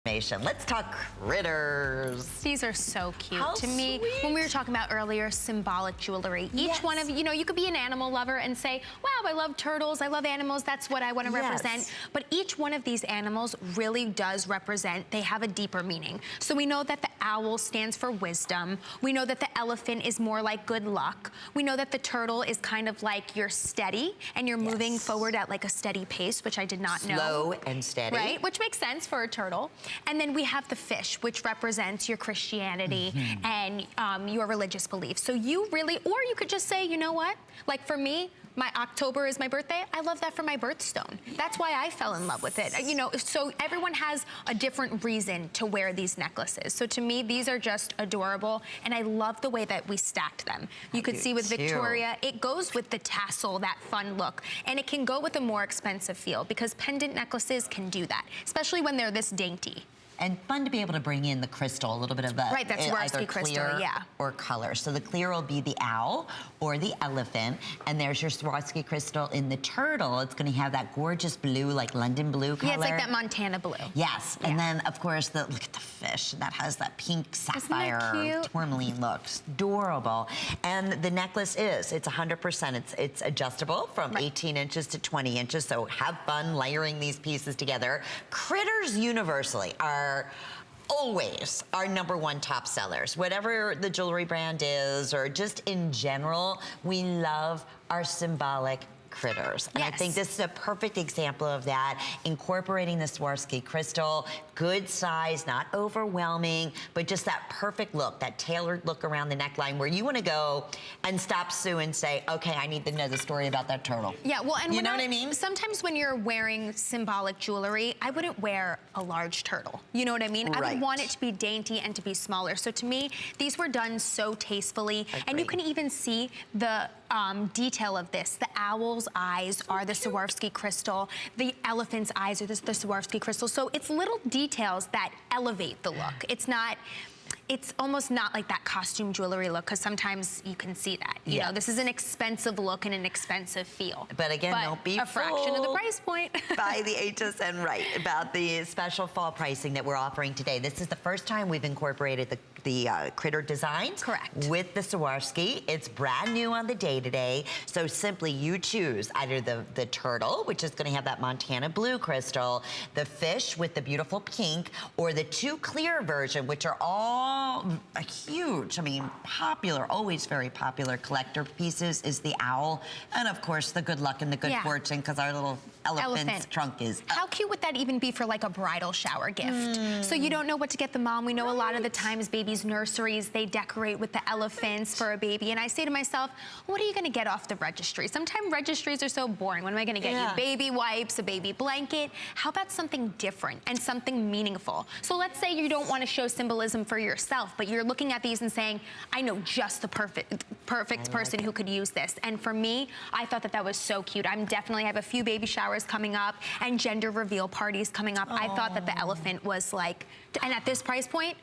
Let's talk critters. These are so cute. How to me, sweet. when we were talking about earlier, symbolic jewelry. Each one of you could be an animal lover and say, wow, I love turtles, I love animals, that's what I want to represent. But each one of these animals really does represent, they have a deeper meaning. So we know that the owl stands for wisdom. We know that the elephant is more like good luck. We know that the turtle is kind of like you're steady and you're moving forward at like a steady pace, which I did not know. Slow and steady. Right, which makes sense for a turtle. And then we have the fish, which represents your Christianity and your religious beliefs. So you really, or you could just say, you know what? Like for me, my October is my birthday. I love that for my birthstone. That's why I fell in love with it. You know, so everyone has a different reason to wear these necklaces. So to me, these are just adorable. And I love the way that we stacked them. You could see with Victoria, it goes with the tassel, that fun look. And it can go with a more expensive feel because pendant necklaces can do that, especially when they're this dainty. And fun to be able to bring in the crystal, a little bit of that. Right, that's Swarovski crystal, or color. So the clear will be the owl or the elephant, and there's your Swarovski crystal in the turtle. It's going to have that gorgeous blue, like London blue color. Yeah, it's like that Montana blue. Yes, and then of course look at the fish that has that pink sapphire tourmaline look. Adorable. And the necklace it's 100%. It's adjustable from 18 inches to 20 inches. So have fun layering these pieces together. Critters universally are always our #1 top sellers. Whatever the jewelry brand is, or just in general, we love our symbolic critters. And I think this is a perfect example of that, incorporating the Swarovski crystal, good size, not overwhelming, but just that perfect look, that tailored look around the neckline where you want to go and stop Sue and say, okay, I need to know the story about that turtle. Yeah, well, and you know what I mean? Sometimes when you're wearing symbolic jewelry, I wouldn't wear a large turtle. You know what I mean? I would want it to be dainty and to be smaller. So to me, these were done so tastefully. And you can even see the detail of this. The owl's eyes are the Swarovski crystal. The elephant's eyes are the Swarovski crystal. So it's little details that elevate the look. It's almost not like that costume jewelry look, because sometimes you can see that. You know, this is an expensive look and an expensive feel. But again, don't be a fraction of the price point. By the HSN about the special fall pricing that we're offering today. This is the first time we've incorporated the critter designs with the Swarovski. It's brand new on the day today. So simply you choose either the turtle, which is going to have that Montana blue crystal, the fish with the beautiful pink, or the 2 clear version, which are all huge, I mean, popular, always very popular collector pieces, is the owl, and of course the good luck and the good fortune, because our little elephant's trunk is How cute would that even be for like a bridal shower gift? So you don't know what to get the mom. We know a lot of the times babies' nurseries, they decorate with the elephants for a baby, and I say to myself, what are you going to get off the registry? Sometimes registries are so boring. When am I going to get you baby wipes, a baby blanket? How about something different and something meaningful? So let's say you don't want to show symbolism for yourself, but you're looking at these and saying, I know just the perfect person who could use this. And for me, I thought that was so cute. I have a few baby showers coming up and gender reveal parties coming up. I thought that the elephant was like, and at this price point,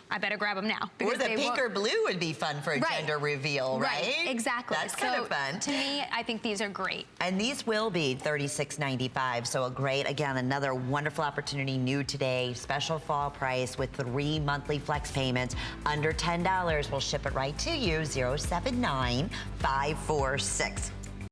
I better grab them now. Or the pink or blue would be fun for a gender reveal, right? Exactly. That's kind of fun. To me, I think these are great. And these will be $36.95, so again, another wonderful opportunity, new today, special fall price with 3 monthly flex payments under $10. We'll ship it right to you, 079546.